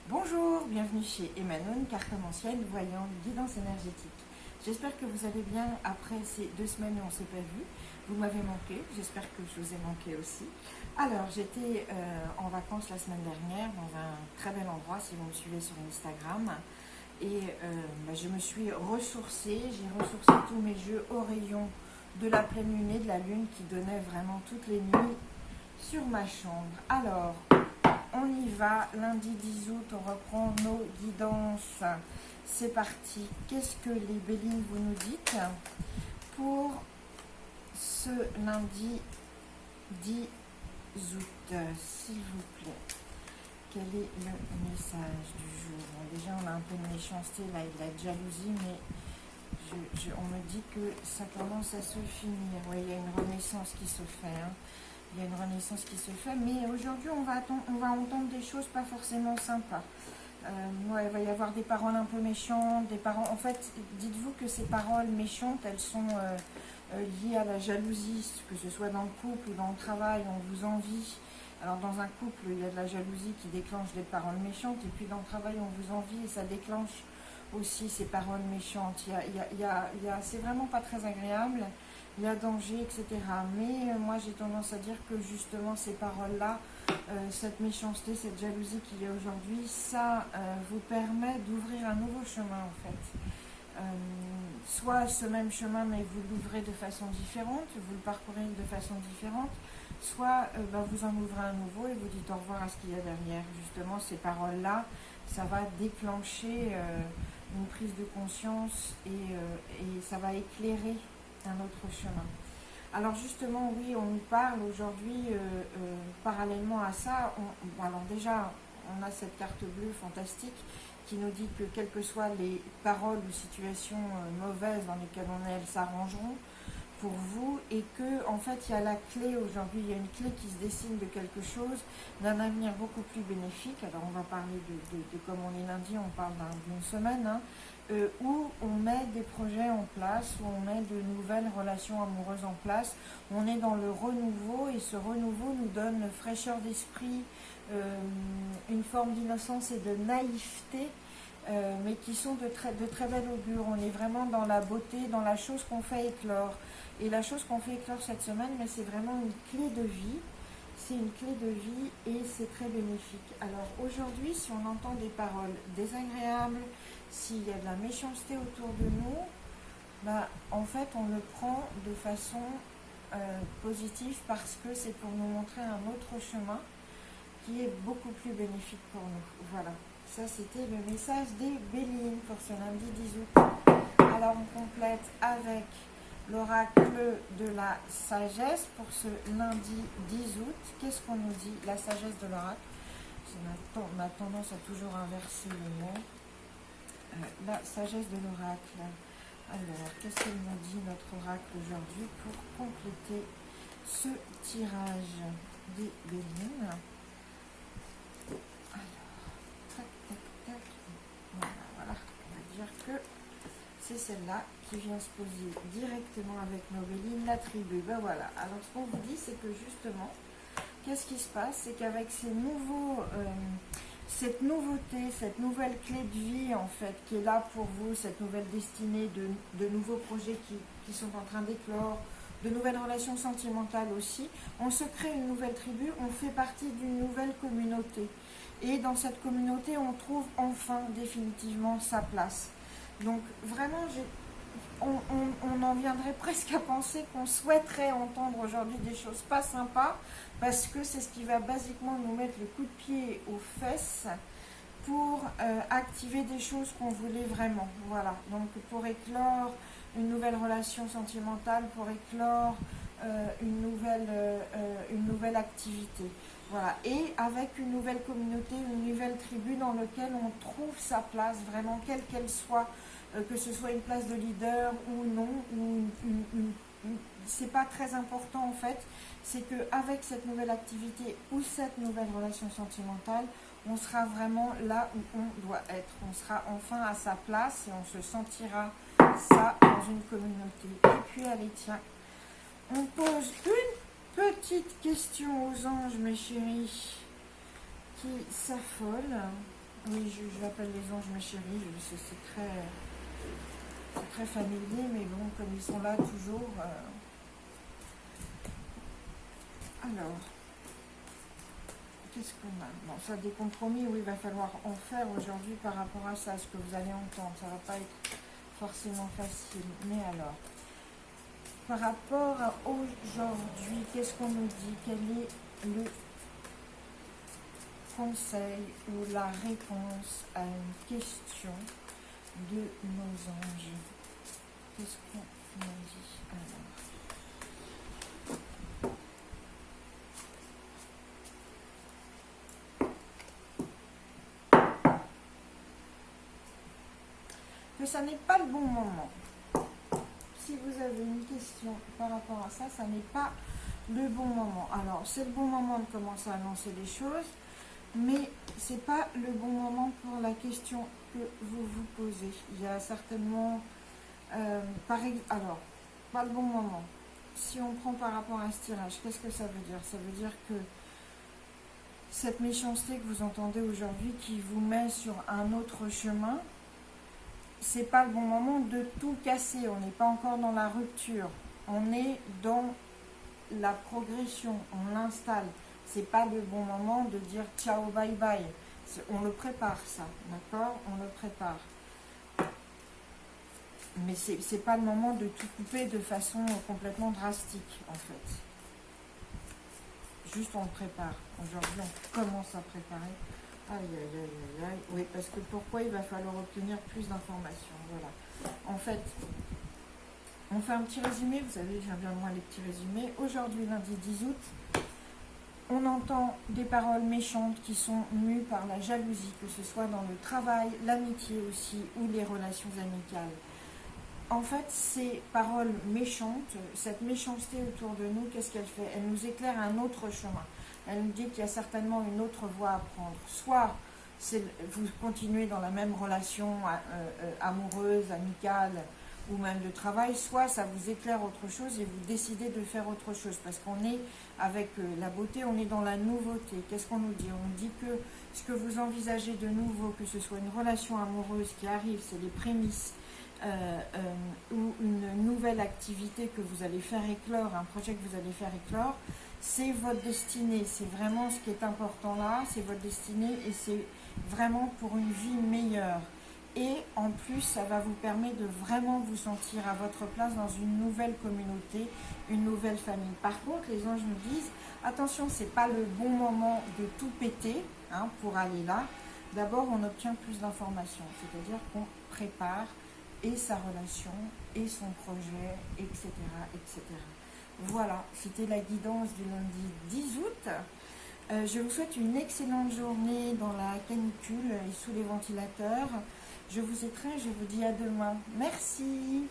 Bonjour, bienvenue chez Emmanuel, cartomancienne, voyante, guidance énergétique. J'espère que vous allez bien après ces 2 semaines où on ne s'est pas vu. Vous m'avez manqué, j'espère que je vous ai manqué aussi. Alors, j'étais en vacances la semaine dernière dans un très bel endroit, si vous me suivez sur Instagram. Et je me suis ressourcée, j'ai ressourcé tous mes jeux au rayon de la pleine lune et de la lune qui donnait vraiment toutes les nuits sur ma chambre. Alors, on y va, lundi 10 août, on reprend nos guidances. C'est parti. Qu'est-ce que les Béline vous nous dites pour ce lundi 10 août, s'il vous plaît? Quel est le message du jour? Bon, déjà, on a un peu de méchanceté, là, et de la jalousie, mais on me dit que ça commence à se finir. Oui, il y a une renaissance qui se fait, hein. Il y a une renaissance qui se fait, mais aujourd'hui, on va entendre des choses pas forcément sympas. Ouais, il va y avoir des paroles un peu méchantes, des paroles... En fait, dites-vous que ces paroles méchantes, elles sont liées à la jalousie, que ce soit dans le couple ou dans le travail, on vous envie. Alors, dans un couple, il y a de la jalousie qui déclenche des paroles méchantes, et puis dans le travail, on vous envie et ça déclenche aussi ces paroles méchantes. C'est vraiment pas très agréable. Il y a danger, etc. Mais moi, j'ai tendance à dire que justement, ces paroles-là, cette méchanceté, cette jalousie qu'il y a aujourd'hui, ça vous permet d'ouvrir un nouveau chemin, en fait. Soit ce même chemin, mais vous l'ouvrez de façon différente, vous le parcourez de façon différente, soit vous en ouvrez un nouveau et vous dites au revoir à ce qu'il y a derrière. Justement, ces paroles-là, ça va déclencher une prise de conscience et ça va éclairer un autre chemin. Alors justement, oui, on nous parle aujourd'hui, parallèlement à ça, alors déjà, on a cette carte bleue fantastique qui nous dit que quelles que soient les paroles ou situations mauvaises dans lesquelles on est, elles s'arrangeront pour vous, et que en fait il y a la clé aujourd'hui, il y a une clé qui se dessine de quelque chose, d'un avenir beaucoup plus bénéfique. Alors on va parler de comme on est lundi, on parle d'une semaine, hein, où on met des projets en place, où on met de nouvelles relations amoureuses en place, on est dans le renouveau, et ce renouveau nous donne fraîcheur d'esprit, une forme d'innocence et de naïveté, mais qui sont de très bel augure. On est vraiment dans la beauté, dans la chose qu'on fait éclore. Et la chose qu'on fait éclore cette semaine, mais c'est vraiment une clé de vie. C'est une clé de vie et c'est très bénéfique. Alors aujourd'hui, si on entend des paroles désagréables, s'il y a de la méchanceté autour de nous, en fait, on le prend de façon positive parce que c'est pour nous montrer un autre chemin qui est beaucoup plus bénéfique pour nous. Voilà. Ça, c'était le message des Béline pour ce lundi 10 août. Alors, on complète avec l'oracle de la sagesse pour ce lundi 10 août. Qu'est-ce qu'on nous dit? La sagesse de l'oracle. On a tendance à toujours inverser les mots. La sagesse de l'oracle. Alors, qu'est-ce qu'il nous dit notre oracle aujourd'hui pour compléter ce tirage des Béline? Voilà, on va dire que c'est celle-là qui vient se poser directement avec nos Béline, la tribu. Voilà, alors ce qu'on vous dit, c'est que justement, qu'est-ce qui se passe? C'est qu'avec cette nouveauté, cette nouvelle clé de vie, en fait, qui est là pour vous, cette nouvelle destinée de nouveaux projets qui sont en train d'éclore, de nouvelles relations sentimentales aussi, on se crée une nouvelle tribu, on fait partie d'une nouvelle communauté. Et dans cette communauté, on trouve enfin définitivement sa place. Donc vraiment, on en viendrait presque à penser qu'on souhaiterait entendre aujourd'hui des choses pas sympas, parce que c'est ce qui va basiquement nous mettre le coup de pied aux fesses pour activer des choses qu'on voulait vraiment. Voilà, donc pour éclore une nouvelle relation sentimentale, pour éclore une nouvelle activité. Voilà, et avec une nouvelle communauté, une nouvelle tribu dans laquelle on trouve sa place, vraiment, quelle qu'elle soit, que ce soit une place de leader ou non, c'est pas très important en fait, c'est qu'avec cette nouvelle activité ou cette nouvelle relation sentimentale, on sera vraiment là où on doit être. On sera enfin à sa place et on se sentira ça dans une communauté. Et puis allez, tiens, on pose une petite question aux anges, mes chéris, qui s'affolent. Oui, je l'appelle les anges mes chéris, c'est très familier, mais bon, comme ils sont là toujours. Alors, qu'est-ce qu'on a? Bon, ça, des compromis, oui, il va falloir en faire aujourd'hui par rapport à ça, ce que vous allez entendre. Ça ne va pas être forcément facile. Mais alors, par rapport à aujourd'hui, qu'est-ce qu'on nous dit? Quel est le conseil ou la réponse à une question de nos anges? Qu'est-ce qu'on nous dit alors? Que ça n'est pas le bon moment. Si vous avez une question par rapport à ça, ça n'est pas le bon moment. Alors, c'est le bon moment de commencer à lancer les choses, mais ce n'est pas le bon moment pour la question que vous vous posez. Il y a certainement, alors, pas le bon moment. Si on prend par rapport à ce tirage, qu'est-ce que ça veut dire? Ça veut dire que cette méchanceté que vous entendez aujourd'hui, qui vous met sur un autre chemin, c'est pas le bon moment de tout casser. On n'est pas encore dans la rupture. On est dans la progression. On l'installe. C'est pas le bon moment de dire ciao, bye bye. On le prépare, ça. D'accord? On le prépare. Mais c'est pas le moment de tout couper de façon complètement drastique, en fait. Juste on le prépare. Aujourd'hui, on commence à préparer. Aïe, aïe, aïe, aïe, aïe. Oui, parce que pourquoi il va falloir obtenir plus d'informations. Voilà. En fait, on fait un petit résumé. Vous savez, j'aime bien moi les petits résumés. Aujourd'hui, lundi 10 août, on entend des paroles méchantes qui sont mues par la jalousie, que ce soit dans le travail, l'amitié aussi, ou les relations amicales. En fait, ces paroles méchantes, cette méchanceté autour de nous, qu'est-ce qu'elle fait? Elle nous éclaire un autre chemin. Elle nous dit qu'il y a certainement une autre voie à prendre. Soit vous continuez dans la même relation amoureuse, amicale ou même de travail, soit ça vous éclaire autre chose et vous décidez de faire autre chose. Parce qu'on est avec la beauté, on est dans la nouveauté. Qu'est-ce qu'on nous dit? On nous dit que ce que vous envisagez de nouveau, que ce soit une relation amoureuse qui arrive, c'est les prémices, ou une nouvelle activité que vous allez faire éclore, un projet que vous allez faire éclore, c'est votre destinée, c'est vraiment ce qui est important là, c'est votre destinée et c'est vraiment pour une vie meilleure. Et en plus, ça va vous permettre de vraiment vous sentir à votre place dans une nouvelle communauté, une nouvelle famille. Par contre, les anges nous disent, attention, c'est pas le bon moment de tout péter pour aller là. D'abord, on obtient plus d'informations, c'est-à-dire qu'on prépare et sa relation, et son projet, etc. etc. Voilà, c'était la guidance du lundi 10 août. Je vous souhaite une excellente journée dans la canicule et sous les ventilateurs. Je vous étreins, je vous dis à demain. Merci.